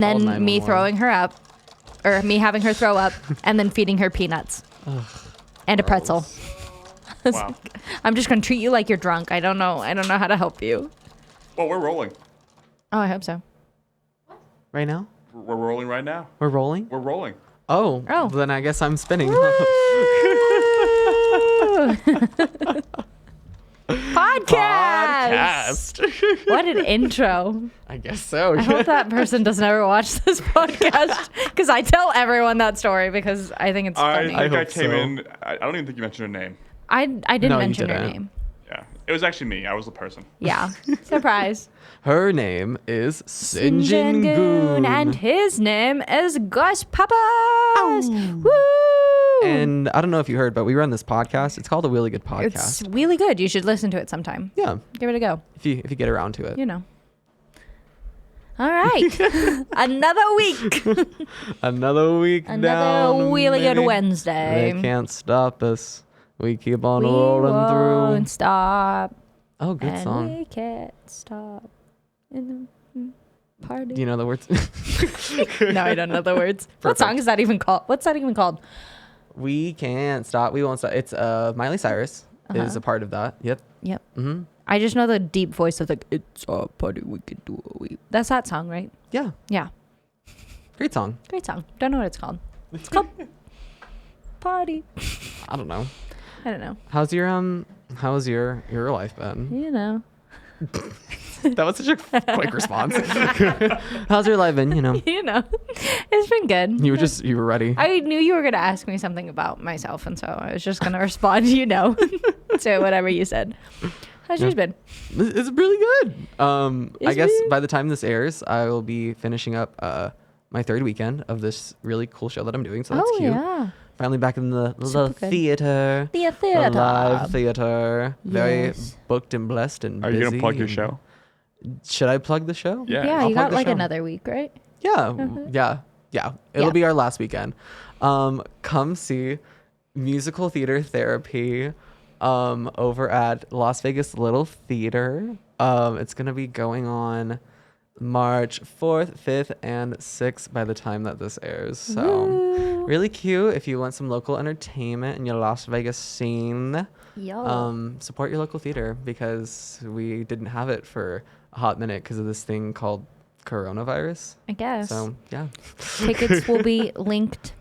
Then me throwing her up, or me having her throw up, and then feeding her peanuts and a pretzel. Wow. I'm just gonna treat you like you're drunk. I don't know how to help you. Well, we're rolling. Oh, I hope so. Right now? We're rolling right now. We're rolling? We're rolling. Oh. Oh. Then I guess I'm spinning. Podcast. What an intro. I guess so. I hope that person doesn't ever watch this podcast because I tell everyone that story because I think it's funny. I think I hope came so. in. I don't even think you mentioned her name. I didn't No, you mention your didn't. name. Yeah. It was actually me. I was the person. Yeah. Surprise. Her name is Cynjyn Cynjyn Goon. and his name is Gus Papas. Woo! And I don't know if you heard, but we run this podcast. It's called a Really Good Podcast. It's really good. You should listen to it sometime. Yeah, Give it a go. if you get around to it. You know. All right. Another week. Another week Another down. really good baby. Wednesday. They can't stop us. We keep on We rolling won't through. stop. Oh, good And song. we can't stop in the party. Do you know the words? No, I don't know the words. What Perfect. song is that even called? What's that even called? We can't stop. We won't stop. It's Miley Cyrus is a part of that. Yep. Yep. Mm-hmm. I just know the deep voice of like, it's a party we can do what we. That's that song, right? Yeah. Yeah. Great song. Great song. Don't know what it's called. It's called Party. I don't know. I don't know. How's your life been? You know. That was such a quick response. How's your life been? You know. You know. It's been good. You were ready. I knew you were going to ask me something about myself, and so I was just going to respond, to whatever you said. How's yours been? It's really good. I Is guess it? by the time this airs, I will be finishing up my third weekend of this really cool show that I'm doing. So that's cute. Yeah. Finally back in the Super good. theater. The The live theater. Very Yes. booked and blessed and Are you busy gonna plug your and- show? Should I plug the show? Yeah. Yeah, I'll you plug got the like show. another week, right? Yeah, yeah. It'll Yeah. be our last weekend. Come see musical theater therapy over at Las Vegas Little Theater. It's gonna be going on March 4th, 5th, and 6th by the time that this airs. So Woo. really cute if you want some local entertainment in your Las Vegas scene. Yo. Support your local theater because we didn't have it for a hot minute because of this thing called coronavirus. I guess. So yeah. Tickets will be linked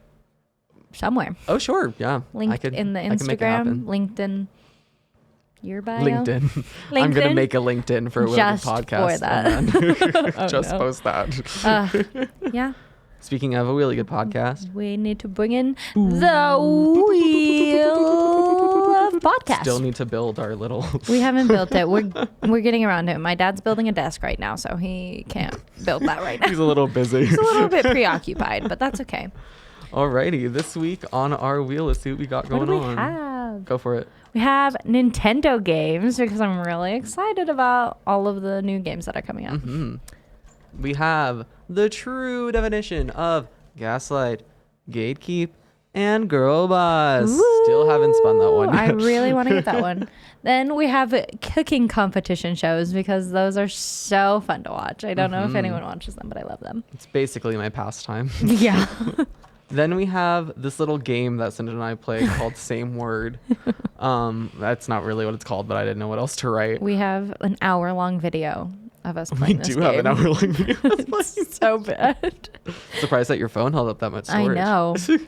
somewhere. Oh sure, yeah. Linked in the I can make it happen. Instagram, linked in your bio. LinkedIn. I'm gonna LinkedIn? make a LinkedIn for a Just podcast. for that. And then Oh, just no. post that. Yeah. Speaking of a really good podcast, We need to bring in the wheel of podcast. still need to build our little. We haven't built it. We're getting around to it. My dad's building a desk right now, so he can't build that right now. He's a little busy. He's a little bit preoccupied, but that's okay. Alrighty, this week on our wheel, let's see what we got What going do we on. have? Go for it. We have Nintendo games because I'm really excited about all of the new games that are coming out. We have the true definition of Gaslight, Gatekeep, and Girl Boss. Still haven't spun that one. I really want to get that one. Then we have cooking competition shows because those are so fun to watch. I don't know if anyone watches them, but I love them. It's basically my pastime. Yeah. Then we have this little game that Cynjyn and I play called Same Word. That's not really what it's called, but I didn't know what else to write. We have an hour-long video of us We playing this do have an game. hour-long video. It's so bad. Surprised that your phone held up that much I storage. know. Then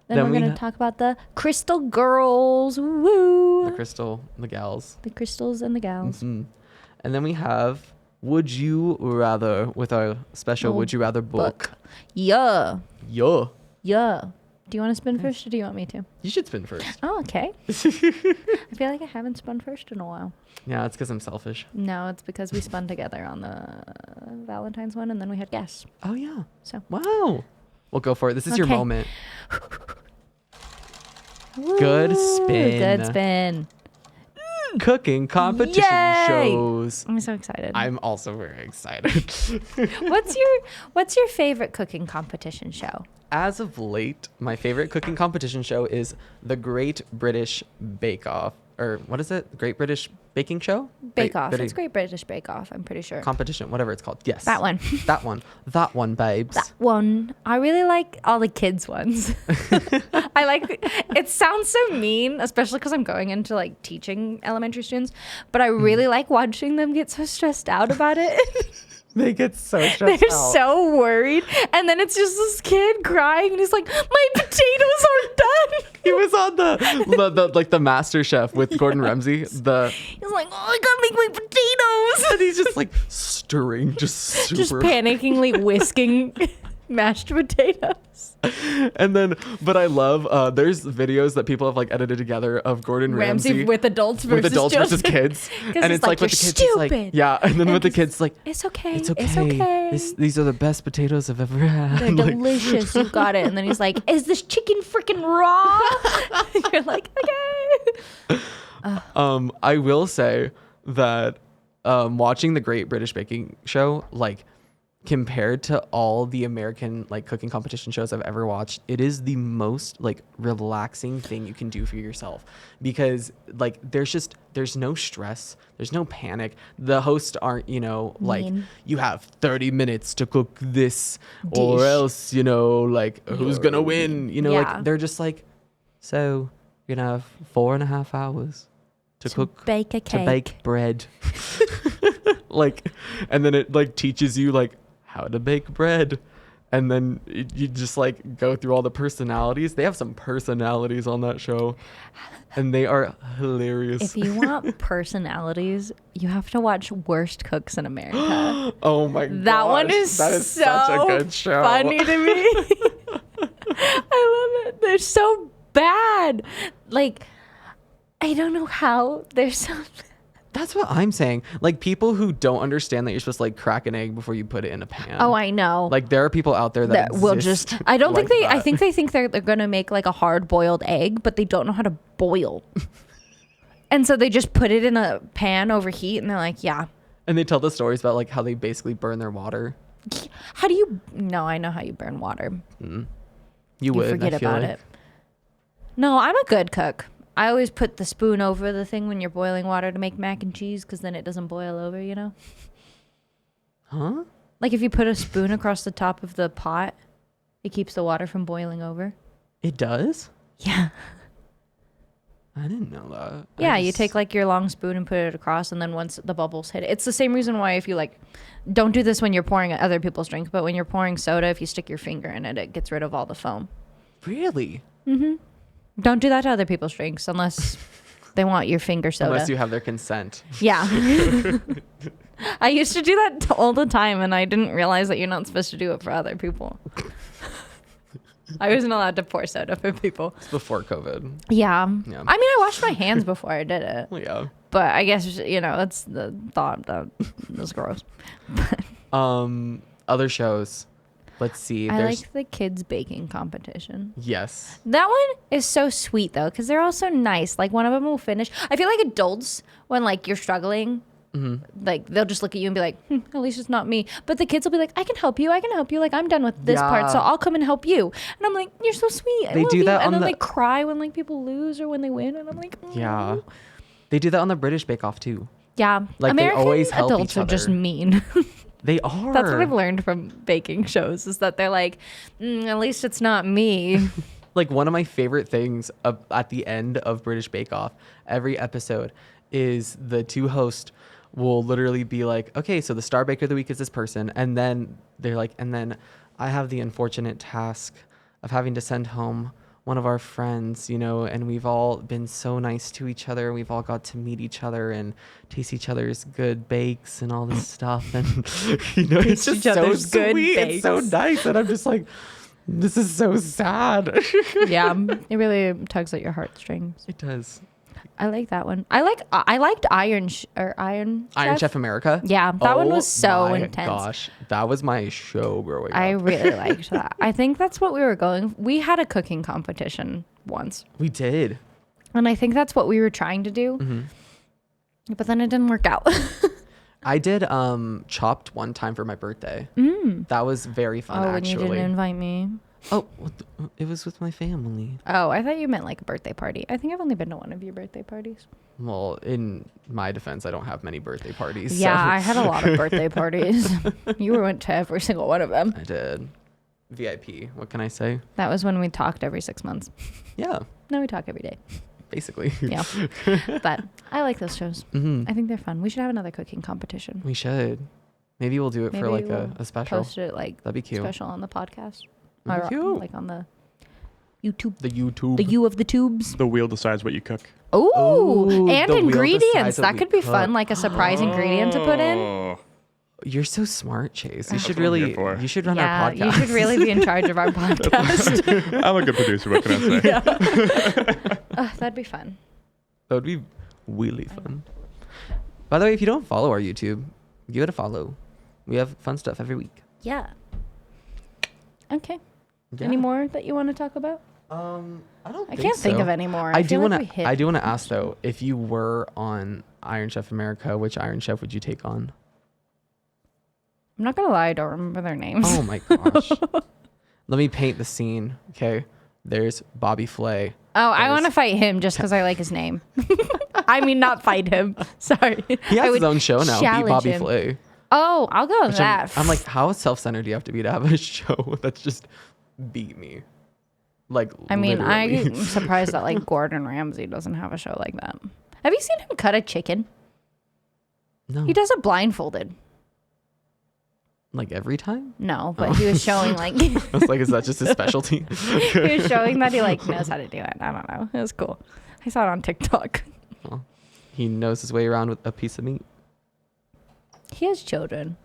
Then we're we going to talk about the Crystal Girls. Woo! The crystal, the gals. The crystals and the gals. And then we have Would You Rather with our special Oh, Would You Rather book. Yeah. Yo. Yeah. Do you want to spin first or do you want me to? You should spin first. Oh, okay. I feel like I haven't spun first in a while. Yeah, it's because I'm selfish. No, it's because we spun together on the Valentine's one and then we had guests. Oh, yeah. So. Wow. Well, go for it. This is your Okay. moment. Good Woo, spin. Good spin. Cooking competition Yay! shows. I'm so excited. I'm also very excited. What's your favorite cooking competition show? As of late, my favorite cooking competition show is The Great British Bake Off. or what is it? Great British Baking Show? Bake Off. It's Great British Bake Off, I'm pretty sure. Competition, whatever it's called. Yes. That one. That one, babes. That one. I really like all the kids ones. I like, it sounds so mean, especially because I'm going into like teaching elementary students, but I really like watching them get so stressed out about it. They get so stressed They're out. so worried. And then it's just this kid crying and he's like, my potatoes aren't done. He was on the like the Master Chef with Gordon Ramsay. He's like, oh, I gotta make my potatoes. And he's just like stirring, just super. Just panickingly whisking mashed potatoes. And then, but I love, there's videos that people have like edited together of Gordon Ramsay with adults versus kids. And it's like with the kids, it's like, yeah. And then with the kids, like, it's okay. it's okay. It's okay. These are the best potatoes I've ever had. They're Like, delicious. You got it. And then he's like, is this chicken freaking raw? You're like, okay. I will say that watching the Great British Baking Show, like compared to all the American like cooking competition shows I've ever watched, it is the most like relaxing thing you can do for yourself, because like there's no stress, there's no panic. The hosts aren't, like Mean. you have 30 minutes to cook this or Dish. else, like who's gonna win, Yeah. like they're just like, so you're gonna have 4.5 hours to cook, bake a cake. to bake bread. Like, and then it like teaches you like how to bake bread, and then you just like go through all the personalities. They have some personalities on that show, and they are hilarious. If you want personalities, you have to watch Worst Cooks in America. Oh my god, That one is that is so such a good show. funny to me. I love it. They're so bad. Like, I don't know how they're so That's what I'm saying. Like, people who don't understand that you're supposed to like crack an egg before you put it in a pan. Oh, I know. Like, there are people out there that will exist just I don't like think they I that. think they think they're gonna make like a hard boiled egg, but they don't know how to boil. And so they just put it in a pan over heat and they're like, yeah. And they tell the stories about like how they basically burn their water. How do you no, I know how you burn water. You would forget I feel about like. it. No, I'm a good cook. I always put the spoon over the thing when you're boiling water to make mac and cheese, because then it doesn't boil over, Huh? Like if you put a spoon across the top of the pot, it keeps the water from boiling over. It does? Yeah. I didn't know that. Yeah, you take like your long spoon and put it across, and then once the bubbles hit it, it's the same reason why if you like, don't do this when you're pouring other people's drink, but when you're pouring soda, if you stick your finger in it, it gets rid of all the foam. Really? Don't do that to other people's drinks unless they want your finger soda. Unless you have their consent. Yeah. I used to do that all the time, and I didn't realize that you're not supposed to do it for other people. I wasn't allowed to pour soda for people. It's before COVID. Yeah. Yeah. I mean, I washed my hands before I did it. Well, yeah. But I guess, it's the thought that was gross. Other shows. Let's see. I There's like the kids baking competition. yes. That one is so sweet, though, because they're all so nice. Like, one of them will finish. I feel like adults, when, like, you're struggling, like, they'll just look at you and be like, at least it's not me. But the kids will be like, I can help you. Like, I'm done with this part, so Yeah. I'll come and help you. And I'm like, you're so sweet. I They love do you. that and on then the- they cry when, like, people lose or when they win. And I'm like, Yeah. They do that on the British Bake Off too. Yeah. Like, they American always help adults each are just other. mean. They are. That's what I've learned from baking shows, is that they're like, at least it's not me. Like, one of my favorite things at the end of British Bake Off, every episode, is the two hosts will literally be like, okay, so the star baker of the week is this person. And then they're like, and then I have the unfortunate task of having to send home one of our friends, and we've all been so nice to each other. We've all got to meet each other and taste each other's good bakes and all this stuff. And, it's just each so other's good sweet. It's so bakes. nice. And I'm just like, this is so sad. Yeah, it really tugs at your heartstrings. It does. I like that one. I liked Iron Chef America. Yeah, that one Oh was so my intense. Gosh, that was my show growing I up. really liked that. I think that's what we were going. We had a cooking competition once, We did. and I think that's what we were trying to do. But then it didn't work out. I did Chopped one time for my birthday. That was very fun, When you actually. didn't invite me. Oh, it was with my family. Oh, I thought you meant like a birthday party. I think I've only been to one of your birthday parties. Well, in my defense, I don't have many birthday parties. Yeah, so. I had a lot of birthday parties. You went to every single one of them. I did. VIP. What can I say? That was when we talked every 6 months. Yeah, Now we talk every day. basically. Yeah. But I like those shows. Hmm. I think they're fun. We should have another cooking competition. We should. Maybe we'll do it for like we'll a special. Post it like That'd be cute. special on the podcast. That'd be Or, cute. like on the YouTube. The YouTube. The U of the tubes. The wheel decides what you cook. Oh, Ooh, and the wheel ingredients. decides what That we could be cook. fun, like a surprise ingredient to put in. Oh. You're so smart, Chase. You That's should what I'm here really. for. You should run Yeah, our podcast. you should really be in charge of our podcast. I'm a good producer. What can I say? That'd be fun. That would be really fun. By the way, if you don't follow our YouTube, give it a follow. We have fun stuff every week. Yeah. Okay. Yeah. Any more that you want to talk about? I don't. I can't think of any more. I do feel want like we to. hit I do want to ask though, if you were on Iron Chef America, which Iron Chef would you take on? I'm not gonna lie, I don't remember their names. Oh my gosh. Let me paint the scene. Okay. There's Bobby Flay. Oh, I There's- want to fight him just because I like his name. I mean, not fight him. Sorry. He I has his would own show now. Beat challenge Bobby him. Flay. Oh, I'll go with Which that. I'm like, how self-centered do you have to be to have a show that's just beat me? Like, I mean, literally. I'm surprised that like Gordon Ramsay doesn't have a show like that. Have you seen him cut a chicken? No. He does it blindfolded. Like every time? No, but he was showing like he I was like, is that just his specialty? was showing that he like knows how to do it. I don't know. It was cool. I saw it on TikTok. Well, he knows his way around with a piece of meat. He has children.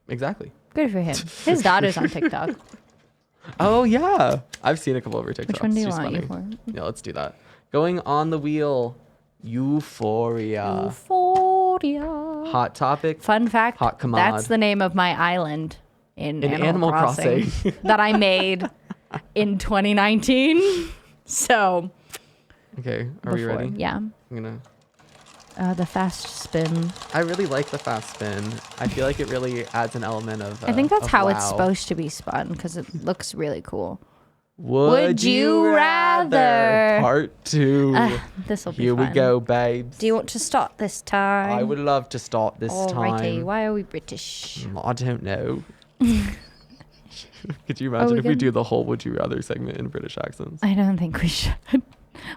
Exactly. Good for him. His daughter's on TikTok. Oh yeah, I've seen a couple of her TikToks. Which one do you She's want you funny. for? Yeah, let's do that. Going on the wheel, Euphoria. Euphoria. Hot topic. Fun fact, Hot commod. that's the name of my island in Animal Crossing, Crossing. that I made in 2019. So, Okay, are we ready? Yeah. I'm gonna. The fast spin. I really like the fast spin. I feel like it really adds an element of. I think that's of how it's wow. supposed to be spun because it looks really cool. Would you rather? Part 2. This will be Here fun. we go, babes. Do you want to start this time? I would love to start this Alrighty. time. Why are we British? I don't know. Could you imagine we if we gonna- do the whole "Would you rather" segment in British accents? I don't think we should.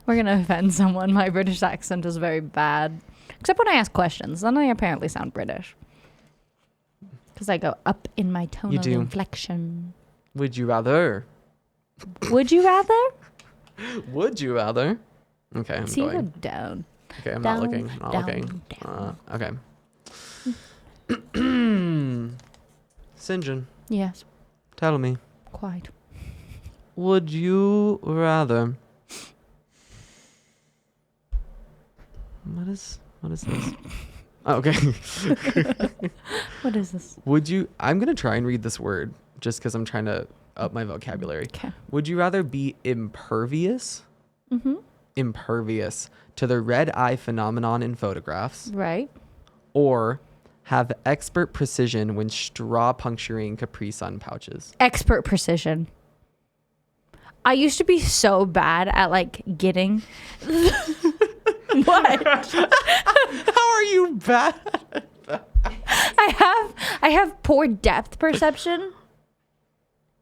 We're going to offend someone. My British accent is very bad. Except when I ask questions. Then I apparently sound British. Because I go up in my tonal do. inflection. Would you rather? Would you rather? Would you rather? Okay, I'm See, you go going. down. Okay, I'm down, not looking. I'm not down, looking. down. Okay. Cynjyn, Yes, tell me. quite. Would you rather? What is this? Oh, okay. What is this? Would you? I'm gonna try and read this word just because I'm trying to up my vocabulary. Okay. Would you rather be impervious? Mm-hmm. Impervious to the red eye phenomenon in photographs, Right. or have expert precision when straw puncturing Capri Sun pouches? Expert precision. I used to be so bad at like getting. What? How are you bad? I have poor depth perception.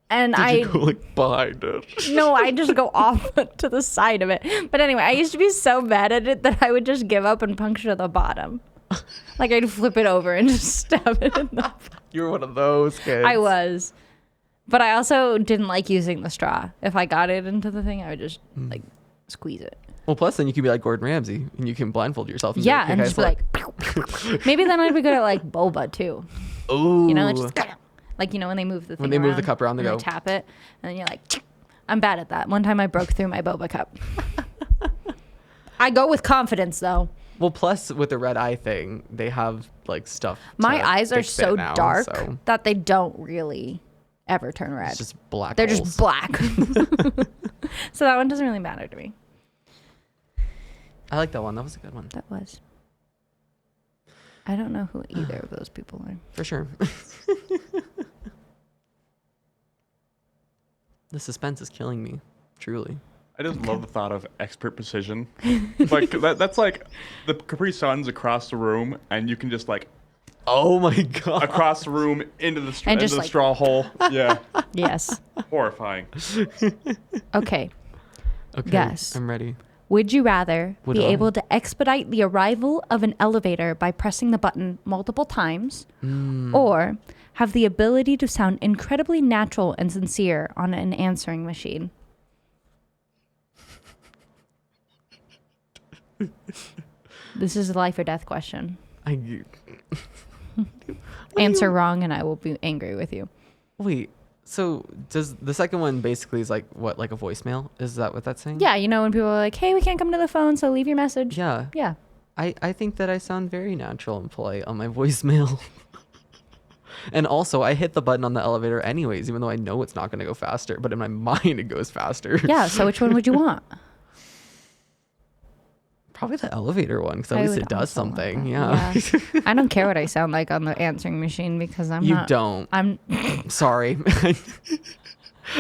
And Did I you go like behind it? no, I just go off to the side of it. But anyway, I used to be so bad at it that I would just give up and puncture the bottom. Like I'd flip it over and just stab it in the You were one of those kids. I was. But I also didn't like using the straw. If I got it into the thing, I would just like squeeze it. Well, plus then you can be like Gordon Ramsay and you can blindfold yourself. And Yeah, be and okay, just be like, maybe then I'd be good at like boba too. ooh, You know, just like, you know, when they move the thing When they move the around cup around, they and go. tap it, and then you're like, I'm bad at that. One time I broke through my boba cup. I go with confidence though. Well, plus with the red eye thing, they have like stuff. My to eyes are fix it so now, dark so that they don't really ever turn red. it's just black. They're holes. just black. So that one doesn't really matter to me. I like that one. That was a good one That was. I don't know who either of those people are. for sure. The suspense is killing me, truly. I just love the thought of expert precision. Like that's like the Capri Suns across the room, and you can just like Oh my god. across the room into the And just, like- straw hole. Yeah, Yes. horrifying. Okay. Okay, Gus. I'm ready. Would you rather Would be I? able to expedite the arrival of an elevator by pressing the button multiple times, or have the ability to sound incredibly natural and sincere on an answering machine? This is a life or death question. Answer wrong and I will be angry with you. Wait, so does the second one basically is like what, like a voicemail? Is that what that's saying? Yeah, you know when people are like, hey, we can't come to the phone, so leave your message. Yeah. Yeah. I think that I sound very natural and polite on my voicemail. And also, I hit the button on the elevator anyways, even though I know it's not going to go faster. But in my mind, it goes faster. Yeah, so which one would you want? Probably the elevator one, because at I least would it does also want something. that. Yeah. I don't care what I sound like on the answering machine because I'm You not. don't. I'm Sorry.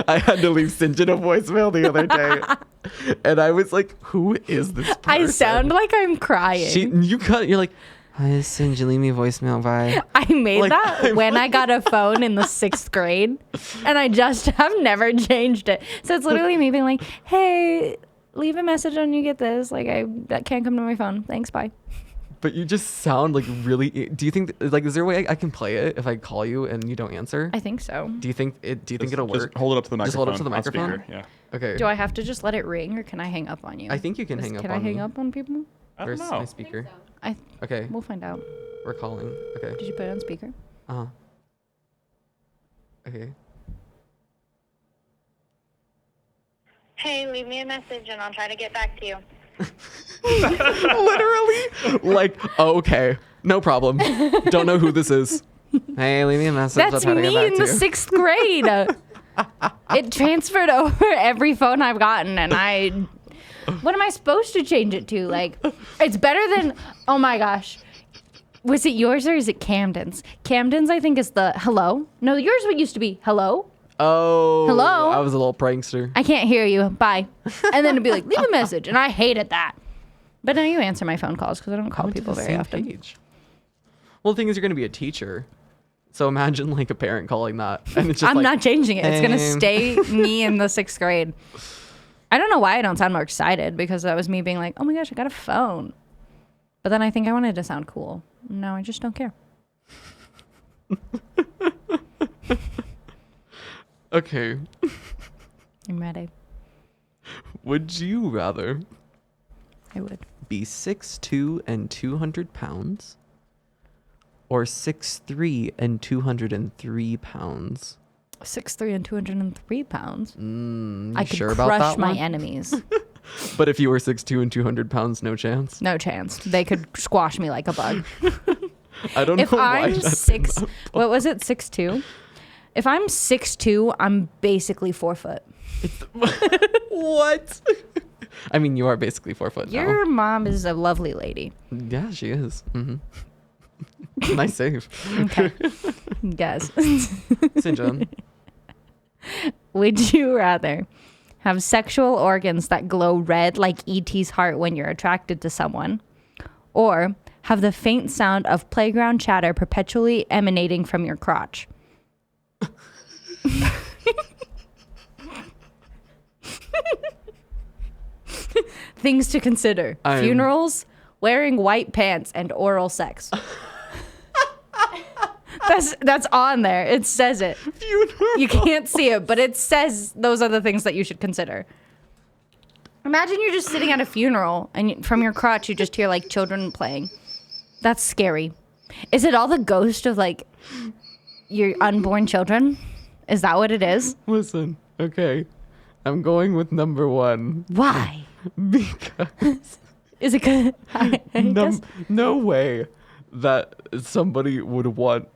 I had to leave Cynjyn a voicemail the other day. And I was like, who is this person? I sound like I'm crying. You're like, hi, Cynjyn, leave me a voicemail, bye. I made Like, that when I got a phone in the 6th grade, and I just have never changed it. So it's literally me being like, hey, leave a message when you get this. Like, I can't come to my phone. Thanks, bye. But you just sound like really. Do you think like is there a way I can play it if I call you and you don't answer? I think so. Do you think it'll work? Just hold it up to the microphone. Just hold it up to the on microphone? speaker, Yeah. Okay. Do I have to just let it ring, or can I hang up on you? I think you can hang up Can on I hang me. up on people? I Where's don't know. my speaker? I Okay, We'll find out. we're calling. Okay. Did you put it on speaker? Uh-huh. Okay. Hey, leave me a message and I'll try to get back to you. Literally? Like, oh, okay. No problem. Don't know who this is. Hey, leave me a message. I'll That's try to get me back in to the you. 6th grade. It transferred over every phone I've gotten, and what am I supposed to change it to? Like, it's better than, oh my gosh. Was it yours or is it Camden's? Camden's, I think, is the hello. No, yours used to be hello. Oh. Hello? I was a little prankster. I can't hear you. Bye. And then it'd be like, leave a message. And I hated that. But now you answer my phone calls because I don't call went to people the very same often. page. Well, the thing is, you're going to be a teacher. So imagine like a parent calling that. And it's just I'm like, not changing it. It's going to "Hey." stay me in the 6th grade. I don't know why I don't sound more excited, because that was me being like, oh my gosh, I got a phone. But then I think I wanted to sound cool. No, I just don't care. Okay. I'm ready. Would you rather I would. be 6'2" and 200 pounds or 6'3" and 203 pounds? 6'3" and 203 pounds. You I could sure about crush that my one? enemies. But if you were 6'2" and 200 pounds, no chance. No chance. They could squash me like a bug. I don't If know why I'm that's 6, in that what was it, 6'2"? If I'm 6'2", I'm basically 4 foot. What? I mean, you are basically 4 foot now. Your mom is a lovely lady. Yeah, she is. Nice save. Okay. Guess. Cynjyn. Would you rather have sexual organs that glow red like E.T.'s heart when you're attracted to someone, or have the faint sound of playground chatter perpetually emanating from your crotch? Things to consider: funerals, wearing white pants, and oral sex. That's on there. It says it. Funeral. You can't see it, but it says those are the things that you should consider. Imagine you're just sitting at a funeral and from your crotch you just hear like children playing. That's scary. Is it all the ghost of like your unborn children? Is that what it is? Listen, okay. I'm going with number one. Why? Because Is it good? no way that somebody would want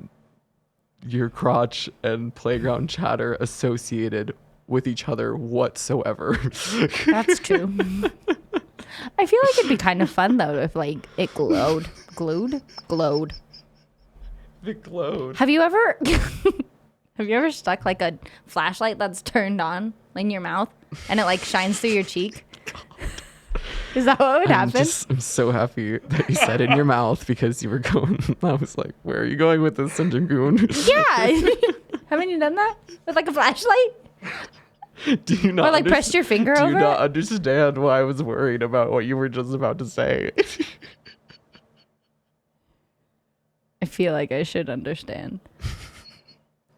your crotch and playground chatter associated with each other whatsoever. That's true. I feel like it'd be kind of fun though if like it glowed. Glowed? The glowed. Have you ever Have you ever stuck like a flashlight that's turned on in your mouth and it like shines through your cheek? Is that what would happen? I'm so happy that you said in your mouth because you were going. I was like, where are you going with this, Cynjyn Goon? Yeah. Haven't you done that with like a flashlight? Do you not Or like pressed your finger do over you not it? understand why I was worried about what you were just about to say? I feel like I should understand.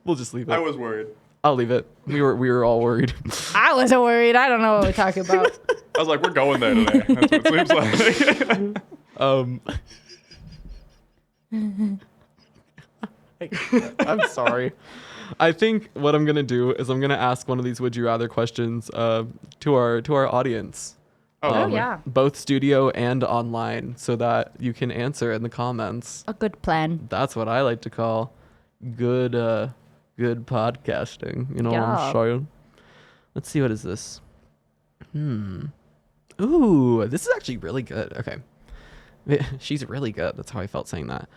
We'll just leave it. I was worried. I'll leave it. We were all worried. I wasn't worried. I don't know what we're talking about. I was like, we're going there today. That's what it seems like. I'm sorry. I think what I'm gonna do is I'm gonna ask one of these would you rather questions to our audience. Oh, yeah. Both studio and online, so that you can answer in the comments. A good plan. That's what I like to call good podcasting. You know what Yeah. I'm saying? Let's see, what is this? Ooh, this is actually really good. Okay. She's really good. That's how I felt saying that.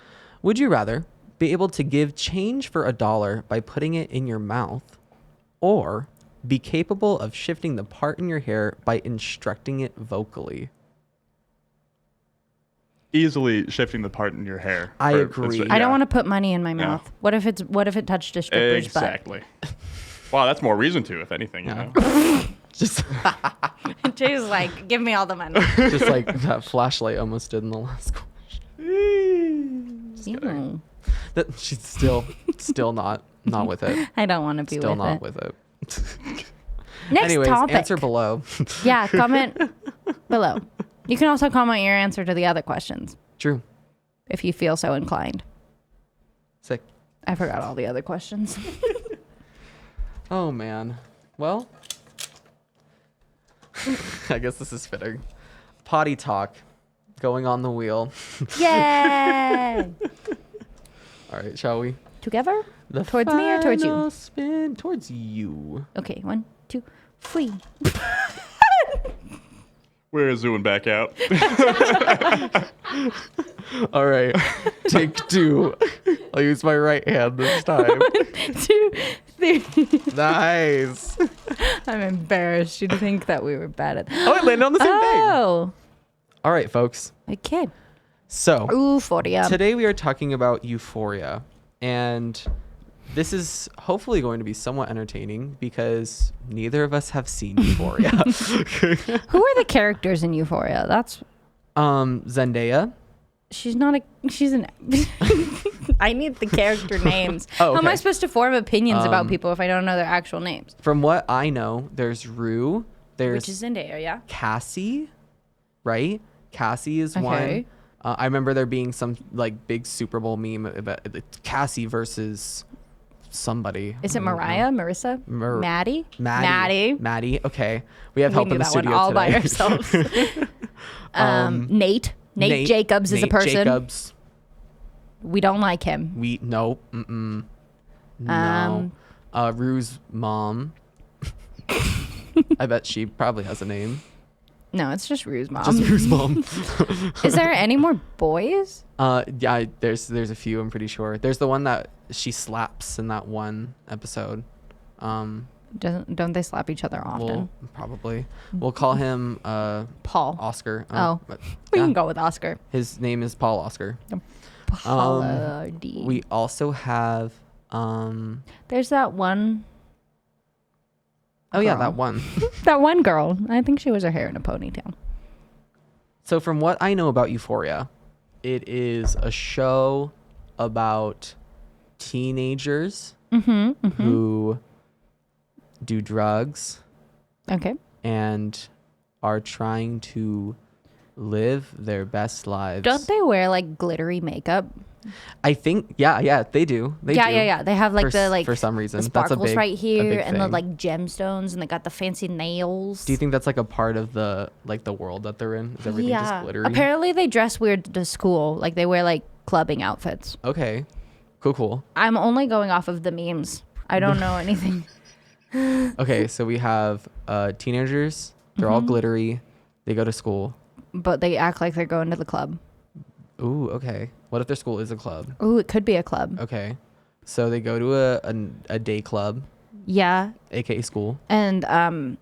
Would you rather be able to give change for $1 by putting it in your mouth, or be capable of shifting the part in your hair by instructing it vocally? Easily shifting the part in your hair. I agree. I don't want to put money in my mouth. What if it touched a stripper's Exactly. Wow, that's more reason to, if anything, you know? Just butt? Jay's like, give me all the money. just like that flashlight almost did in the last question. Ew. That she's still not with it. I don't want to be Still with not it. with it. Next Anyways, topic. answer below. Yeah, comment below. You can also comment your answer to the other questions True. if you feel so inclined. Sick. I forgot all the other questions. Oh man. Well, I guess this is fitting. Potty talk going on the wheel. Yay! All right, shall we? Together? The Towards me or towards you? final Spin towards you. Okay, 1, 2, 3. We're zooming back out. All right, take 2. I'll use my right hand this time. 2, 3. Nice. I'm embarrassed. You'd think that we were bad at Oh, it landed on the same thing. Oh, All right, folks. okay. So Euphoria. today we are talking about Euphoria, and this is hopefully going to be somewhat entertaining because neither of us have seen Euphoria. Who are the characters in Euphoria? That's Zendaya. she's not a she's an I need the character names. Oh, How am I okay. supposed to form opinions about people if I don't know their actual names? From what I know, there's Rue, there's Which is Zendaya, yeah. Cassie, right? Cassie is Okay. one. I remember there being some like big Super Bowl meme about Cassie versus somebody. Is it Mariah, Marissa, Maddie? Maddie. Okay, we have We help knew in the that one studio all today. by ourselves. Nate Jacobs is a Nate person. Jacobs. We don't like him. No. No. Rue's mom. I bet she probably has a name. No, it's just Rue's mom. Just Rue's mom. Is there any more boys? Yeah, there's a few, I'm pretty sure. There's the one that she slaps in that one episode. Don't they slap each other often? Probably. We'll call him Paul. Oscar. We yeah. can go with Oscar. His name is Paul Oscar. Paula D. We also have There's that one. yeah, girl. that one. That one girl. I think she was her hair in a ponytail. So from what I know about Euphoria, it is a show about teenagers who do drugs Okay. and are trying to live their best lives. Don't they wear like glittery makeup? I think yeah, they do. They do. Yeah. They have like for some reason. the That's a sparkles big- right a here big and the thing. like gemstones and they got the fancy nails. Do you think that's like a part of the world that they're in? Is everything just glittery? Apparently they dress weird to school. Like they wear like clubbing outfits. Okay. Cool. I'm only going off of the memes. I don't know anything. Okay, so we have teenagers. They're all glittery. They go to school. But they act like they're going to the club. Ooh, okay. What if their school is a club? Ooh, it could be a club. Okay. So they go to a day club, Yeah. aka school. And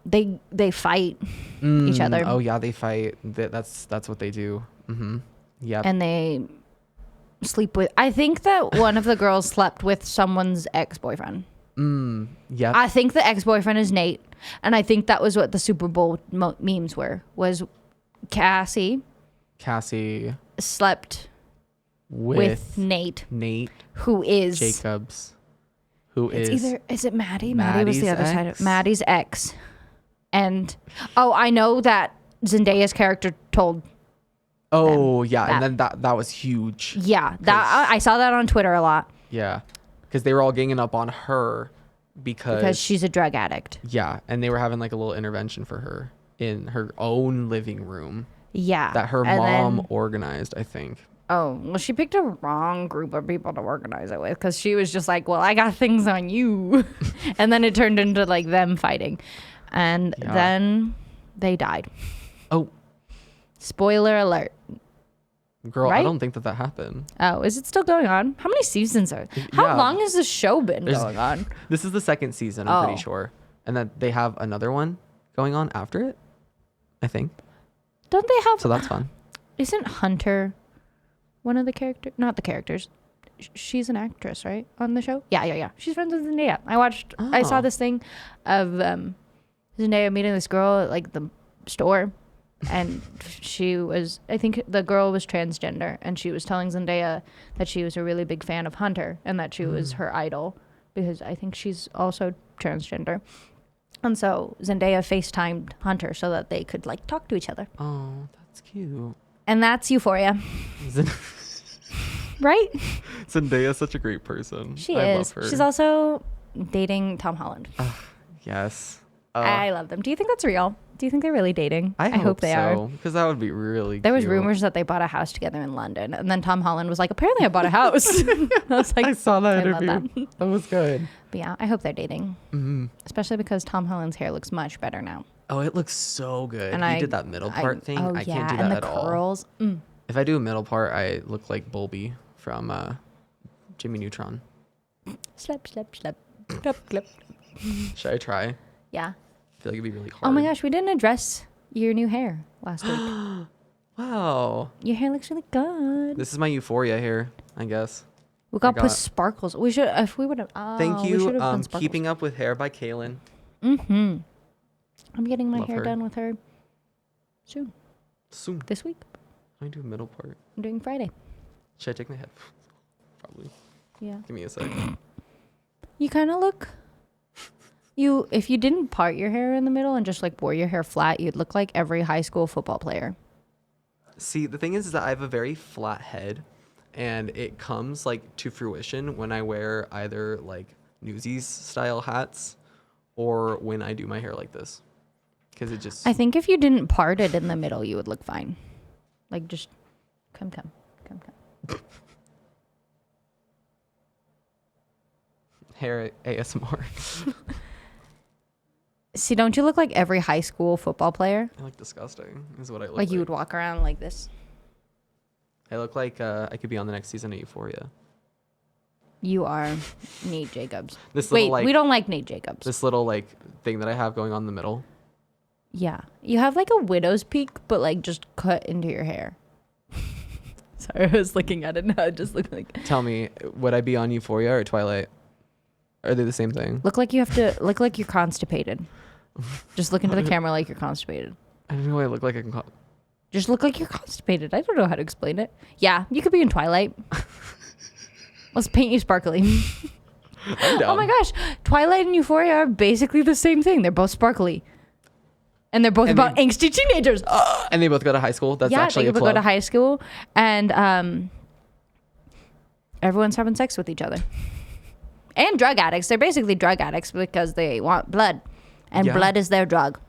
they fight each other. Oh yeah, they fight. That's what they do. Mm-hmm. Yep. And they sleep with. I think that one of the girls slept with someone's ex-boyfriend. Yep. I think the ex-boyfriend is Nate, and I think that was what the Super Bowl memes were. Was Cassie slept with Nate, who is Jacobs, is it Maddie? Maddie was the other Maddie's side of ex? Maddie's ex. And I know that Zendaya's character told. Oh yeah, that. and then that was huge. Yeah, that I saw that on Twitter a lot. Yeah, because they were all ganging up on her because she's a drug addict. Yeah, and they were having like a little intervention for her in her own living room. Yeah, that her mom organized, I think. Oh, well, she picked a wrong group of people to organize it with because she was just like, well, I got things on you. And then it turned into like them fighting. And then they died. Oh. Spoiler alert. Girl, right? I don't think that happened. Oh, is it still going on? How many seasons are How long has the show been going on? This is the second season, I'm pretty sure. And then they have another one going on after it, I think. Don't they have... So that's fun. Isn't Hunter... one of the characters, not the characters. She's an actress, right, on the show? Yeah. She's friends with Zendaya. I saw this thing of Zendaya meeting this girl at like the store, and I think the girl was transgender, and she was telling Zendaya that she was a really big fan of Hunter and that she was her idol because I think she's also transgender. And so Zendaya FaceTimed Hunter so that they could like talk to each other. Oh, that's cute. And that's Euphoria. Right? Zendaya's such a great person. She I is. love her. She's also dating Tom Holland. Yes. I love them. Do you think that's real? Do you think they're really dating? I hope they so, are. because that would be really There was cute. rumors that they bought a house together in London. And then Tom Holland was like, apparently I bought a house. I was like, I saw that I love interview. That was good. But yeah, I hope they're dating. Mm-hmm. Especially because Tom Holland's hair looks much better now. Oh, it looks so good. And he did that middle part thing. Oh, I can't do and that the at all. curls. If I do a middle part, I look like Bulby from Jimmy Neutron. Slap, slap, slap. Clap, clap. Should I try? Yeah. I feel like it'd be really hard. Oh my gosh, we didn't address your new hair last week. Wow. Your hair looks really good. This is my Euphoria hair, I guess. We got put sparkles. We should, if we would have. Thank we you. should have done sparkles. Keeping Up with Hair by Kaylin. I'm getting my Love hair her. done with her soon. Soon. This week. I do a middle part. I'm doing Friday. Should I take my head? Probably. Yeah. Give me a sec. You kind of look. If you didn't part your hair in the middle and just like wore your hair flat, you'd look like every high school football player. See, the thing is that I have a very flat head, and it comes like to fruition when I wear either like Newsies style hats or when I do my hair like this. Because it just... I think if you didn't part it in the middle, you would look fine. Like just come. Hair ASMR. See, don't you look like every high school football player? I look disgusting, is what I look Like you would walk around like this. I look like I could be on the next season of Euphoria. You are Nate Jacobs. This Wait, little, like, we don't like Nate Jacobs. This little like thing that I have going on in the middle. Yeah. You have like a widow's peak, but like just cut into your hair. Sorry, I was looking at it now. It just looked like... Tell me, would I be on Euphoria or Twilight? Are they the same thing? Look like you have to... Look like you're constipated. Just look into the camera like you're constipated. I don't know what I look like. I can Just look like you're constipated. I don't know how to explain it. Yeah, you could be in Twilight. Let's paint you sparkly. I'm down. Oh my gosh. Twilight and Euphoria are basically the same thing. They're both sparkly. And they're both about angsty teenagers. And they both go to high school? That's actually they a both club? go to high school. And everyone's having sex with each other. And drug addicts. They're basically drug addicts because they want blood. And blood is their drug.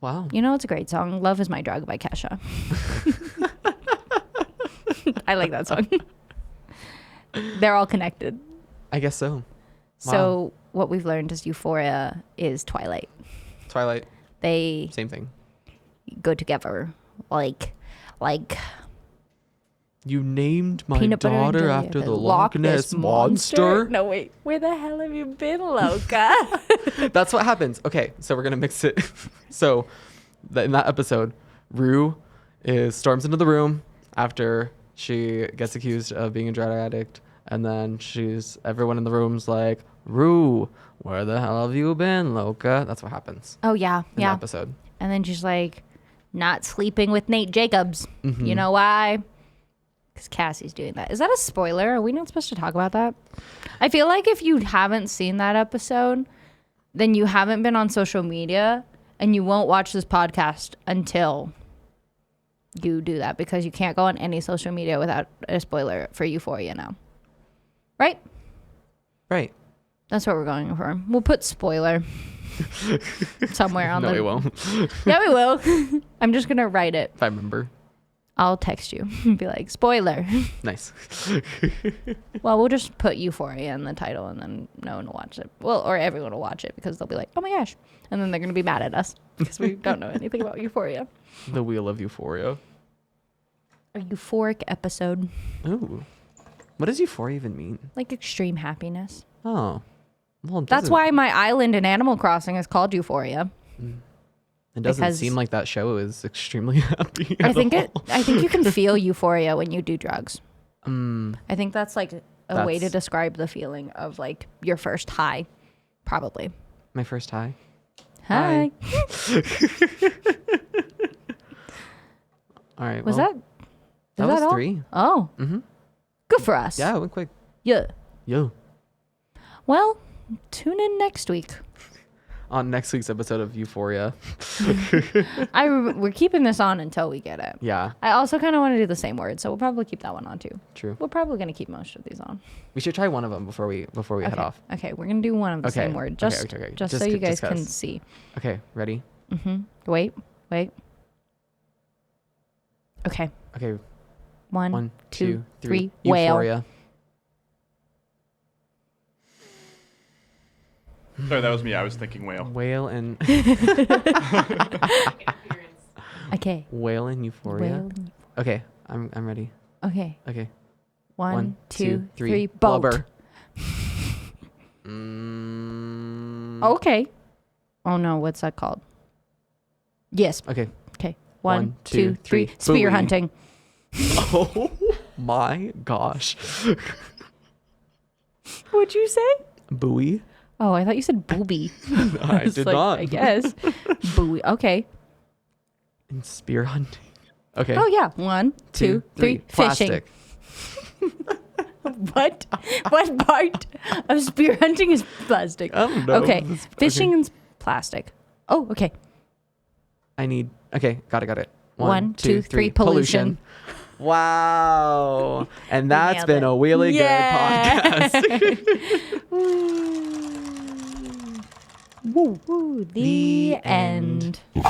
Wow. You know, it's a great song. Love is My Drug by Kesha. I like that song. They're all connected. I guess so. So what we've learned is Euphoria is Twilight. Twilight. They Same thing. go together like You named my Peanut butter and daughter jelly after at the Loch Ness monster? No, wait. Where the hell have you been, Loca? That's what happens. Okay, so we're gonna mix it. So, in that episode, Rue storms into the room after she gets accused of being a drug addict, and then everyone in the room's like, "Rue, where the hell have you been, Loca?" That's what happens Oh, yeah. in Yeah. the episode. And then she's like, not sleeping with Nate Jacobs. Mm-hmm. You know why? Because Cassie's doing that. Is that a spoiler? Are we not supposed to talk about that? I feel like if you haven't seen that episode, then you haven't been on social media and you won't watch this podcast until you do that, because you can't go on any social media without a spoiler for Euphoria now. Right? Right. That's what we're going for. We'll put spoiler somewhere on No, the... we won't. Yeah, we will. I'm just going to write it. If I remember. I'll text you and be like, spoiler. Nice. Well, we'll just put Euphoria in the title and then no one will watch it. Well, or everyone will watch it because they'll be like, oh my gosh. And then they're going to be mad at us because we don't know anything about Euphoria. The Wheel of Euphoria. A euphoric episode. Ooh. What does euphoria even mean? Like extreme happiness. Oh. Well, That's why my island in Animal Crossing is called Euphoria. It doesn't because- seem like that show is extremely happy. I think you can feel euphoria when you do drugs. Mm, I think that's like a way to That's- describe the feeling of like your first high. Probably. my first high. Hi. All right. Was well, that was all? 3? Oh. Mm-hmm. Good for us. Yeah, it went quick. Yeah. Yo. Well, tune in next week. On next week's episode of Euphoria. We're keeping this on until we get it. Yeah, I also kind of want to do the same word, so we'll probably keep that one on too. true. We're probably going to keep most of these on. We should try one of them before we head Okay. off. Okay, we're going to do one of the Okay, same word, okay, just okay. just so Just you guys discuss. can see. Okay, ready? Wait. Okay. Okay, One, 1, two, 2, 3. three. Whale. Euphoria. Sorry, that was me. I was thinking whale. Whale and Okay. Whale and Euphoria. Whale. Okay, I'm ready. Okay. Okay. One, two, 3. three. Boat. Blubber. Okay. Oh no, what's that called? Yes. Okay. Okay. 1, One, 2, two, 3. three. Spear Buoy. hunting. Oh my gosh. What'd you say? Buoy. Oh, I thought you said booby. I was did like, not. I guess. Buoy. Okay. And spear hunting. Okay. Oh yeah. 1, 2, 3. Fishing. Plastic. What? What part of spear hunting is plastic? I don't know. Okay. This- Fishing is plastic. Oh, okay. Okay, got it. 1, 2, 3. Pollution. Wow. And that's nailed been it. a really Yeah. good podcast. Woo, woo. The The end. end.